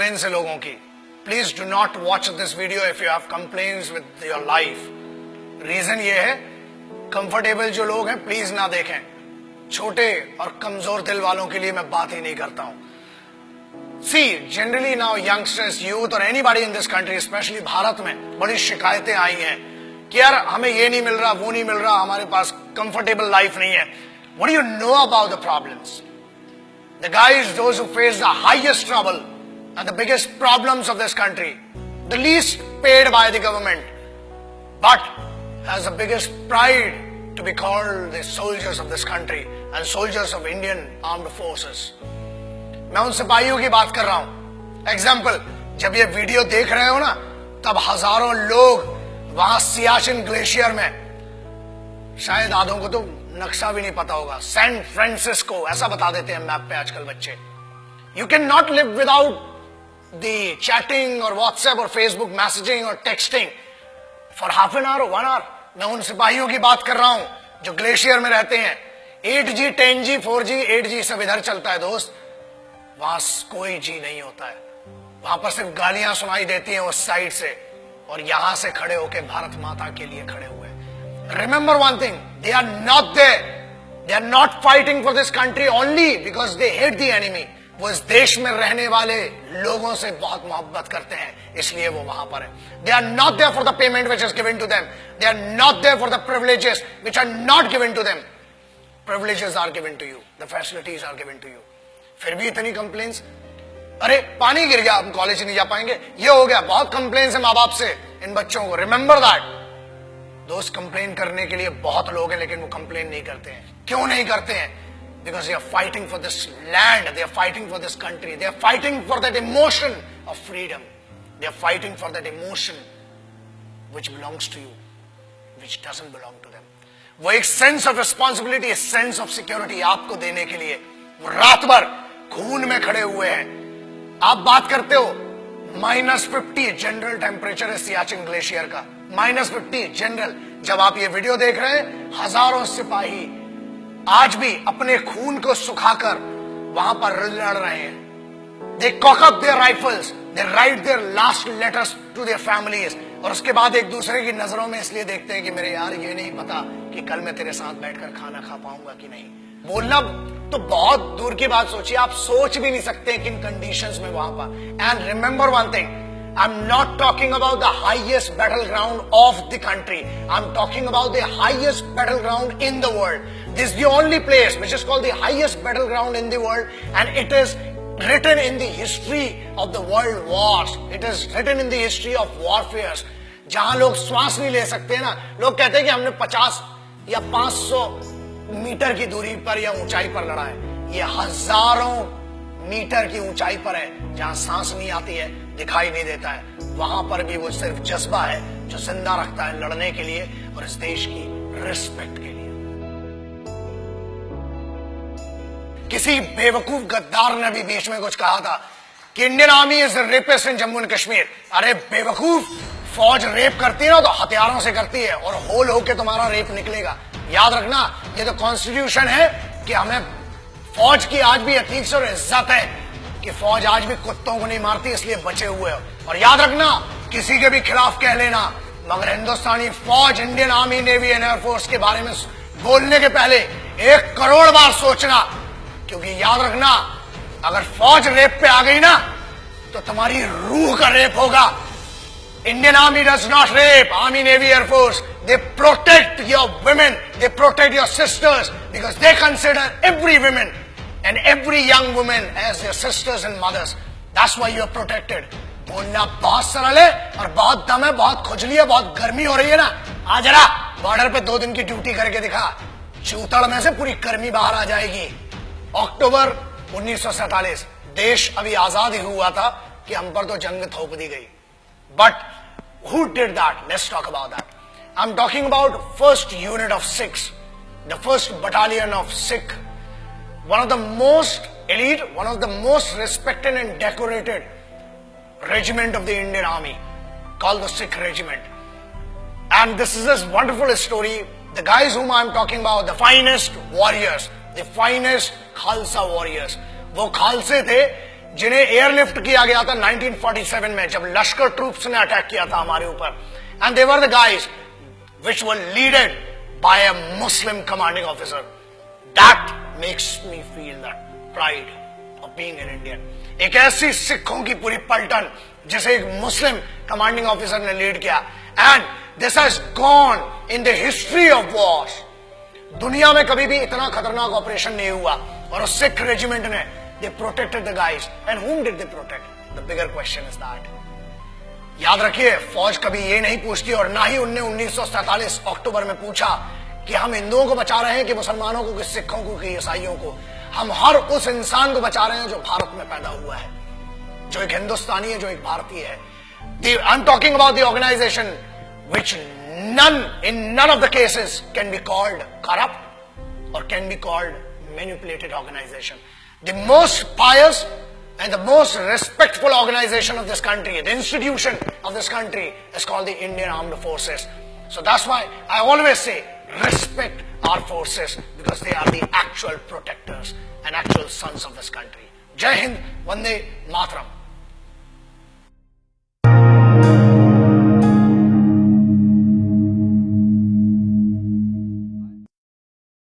Complains है लोगों की. Please do not watch this video if you have complaints with your life. Reason ये है, कंफर्टेबल जो लोग हैं प्लीज ना देखें. छोटे और कमजोर दिल वालों के लिए मैं बात ही नहीं करता हूं. See generally now youngsters, youth और anybody in this country, specially Bharat में बड़ी शिकायतें आई हैं कि यार हमें ये नहीं मिल रहा, वो नहीं मिल रहा, हमारे पास कंफर्टेबल लाइफ नहीं है. What do you know about the problems? The guys, those who face the highest trouble and the biggest problems of this country, the least paid by the government, but has the biggest pride to be called the soldiers of this country and soldiers of Indian Armed Forces. मैं उन सिपाहियों की बात कर रहा हूं. Example, जब ये वीडियो देख रहे हो ना, तब हजारों लोग वहां सियाचिन ग्लेशियर में, शायद आधों को तो नक्शा भी नहीं पता होगा, सैन फ्रांसिस्को ऐसा बता देते हैं मैप पे आजकल बच्चे. You can not live without the chatting और व्हाट्सएप और फेसबुक मैसेजिंग और texting for half an hour और 1 आवर. मैं उन सिपाहियों की बात कर रहा हूं जो ग्लेशियर में रहते हैं. 8G 10G 4G 8G सब इधर चलता है दोस्त. वहां कोई जी नहीं होता है. वहां पर सिर्फ गालियां सुनाई देती हैं उस साइड से, और यहां से खड़े होकर भारत माता के लिए खड़े हुए. Remember one thing, they are not there. They are not fighting for this country only because they hate the enemy. वो इस देश में रहने वाले लोगों से बहुत मोहब्बत करते हैं, इसलिए वो वहां पर है. They are not there for the payment which is given to them. They are not there for the privileges which are not given to them. Privileges are given to you. The facilities are given to you. फिर भी इतनी complains. अरे पानी गिर गया, हम college नहीं जा पाएंगे, ये हो गया. बहुत कंप्लेन्स है माँ बाप से इन बच्चों को. Remember that. दोस्त, कंप्लेन करने के लिए बहुत लोग हैं, लेकिन वो कंप्लेन नहीं करते हैं. क्यों नहीं करते हैं? Because they are fighting for this land, they are fighting for this country, they are fighting for that emotion of freedom, they are fighting for that emotion which belongs to you, which doesn't belong to them. वो एक sense of responsibility, sense of security आपको देने के लिए वो रात भर खून में खड़े हुए हैं. आप बात करते हो -50 जनरल टेम्परेचर है सियाचिन ग्लेशियर का. -50 जनरल. जब आप ये वीडियो देख रहे हैं, हजारों सिपाही आज भी अपने खून को सुखाकर वहां पर लड़ रहे हैं. They cock up their rifles, they write their last letters to their families, और उसके बाद एक दूसरे की नजरों में इसलिए देखते हैं कि मेरे यार ये नहीं पता कि कल मैं तेरे साथ बैठकर खाना खा पाऊंगा कि नहीं. बोलना तो बहुत दूर की बात सोचिए, आप सोच भी नहीं सकते किन कंडीशंस में वहां पर. And remember one thing, I'm not talking about the highest battleground of the country. I'm talking about the highest battleground in the world. This is the only place which is called the highest battleground in the world, and it is written in the history of the world wars. It is written in the history of warfares. जहां लोग श्वास नहीं ले सकते ना, लोग कहते हैं कि हमने 50 या 500 मीटर की दूरी पर या ऊंचाई पर लड़ा है. ये हजारों मीटर की ऊंचाई पर है, जहां सांस नहीं आती है, दिखाई नहीं देता है. वहां पर भी वो सिर्फ जज्बा है जो जिंदा रखता है लड़ने के लिए और इस देश की रिस्पेक्ट के लिए. किसी बेवकूफ गद्दार ने भी बीच में कुछ कहा था कि Indian army is rapist in Jammu and Kashmir. अरे बेवकूफ, फौज रेप करती है ना तो हथियारों से करती है, और होल होके तुम्हारा रेप निकलेगा. याद रखना, ये तो कॉन्स्टिट्यूशन है कि हमें फौज की आज भी अतीक और इज्जत है कि फौज आज भी कुत्तों को नहीं मारती, इसलिए बचे हुए हो. और याद रखना, किसी के भी खिलाफ कह लेना, मगर हिंदुस्तानी फौज, Indian army, navy and air force के बारे में बोलने के पहले 1 करोड़ बार सोचना. क्योंकि याद रखना, अगर फौज रेप पे आ गई ना तो तुम्हारी रूह का रेप होगा. Indian Army does not rape. Army, Navy, Air Force, they protect your women, they protect your sisters, because they consider every woman and every young woman as their sisters and mothers. That's why you are protected. बोलना बहुत सरल है और बहुत दम है, बहुत खुजली है, बहुत गर्मी हो रही है ना. आ जरा बॉर्डर पे 2 दिन की ड्यूटी करके दिखा, चूतड़ में से पूरी गर्मी बाहर आ जाएगी. अक्टूबर 1947 देश अभी आजाद ही हुआ था कि हम पर तो जंग थोप दी गई. But who did that? Let's talk about that. I'm talking about first unit of Sikhs, the first battalion of Sikh, one of the most elite, one of the most respected and decorated regiment of the Indian Army, called the Sikh Regiment. And this is this wonderful story. The guys whom I'm talking about, the finest warriors, the finest Khalsa warriors, वो खालसे थे जिन्हें airlift किया गया था 1947 में, जब लश्कर troops ने attack किया था हमारे ऊपर, and they were the guys which were leaded by a Muslim commanding officer. That makes me feel that pride of being an Indian. एक ऐसी सिखों की पूरी पलटन जिसे एक मुस्लिम कमांडिंग ऑफिसर ने लीड किया, and this has gone in the history of wars. दुनिया में कभी भी इतना खतरनाक ऑपरेशन नहीं हुआ, और उस सिख रेजिमेंट ने they protected the guys. And whom did they protect? The bigger question is that. याद रखिए, फौज कभी ये नहीं पूछती, और ना ही उनने 1947 अक्टूबर में पूछा कि हम हिंदुओं को बचा रहे हैं कि मुसलमानों को, कि सिखों को, कि ईसाइयों को. हम हर उस इंसान को बचा रहे हैं जो भारत में पैदा हुआ है, जो एक हिंदुस्तानी है, जो एक भारतीय है. I am talking about the organisation which in none of the cases can be called corrupt or can be called manipulated organization. The most pious and the most respectful organization of this country, the institution of this country, is called the Indian Armed Forces. So that's why I always say respect our forces, because they are the actual protectors and actual sons of this country. Jai Hind, Vande Mataram.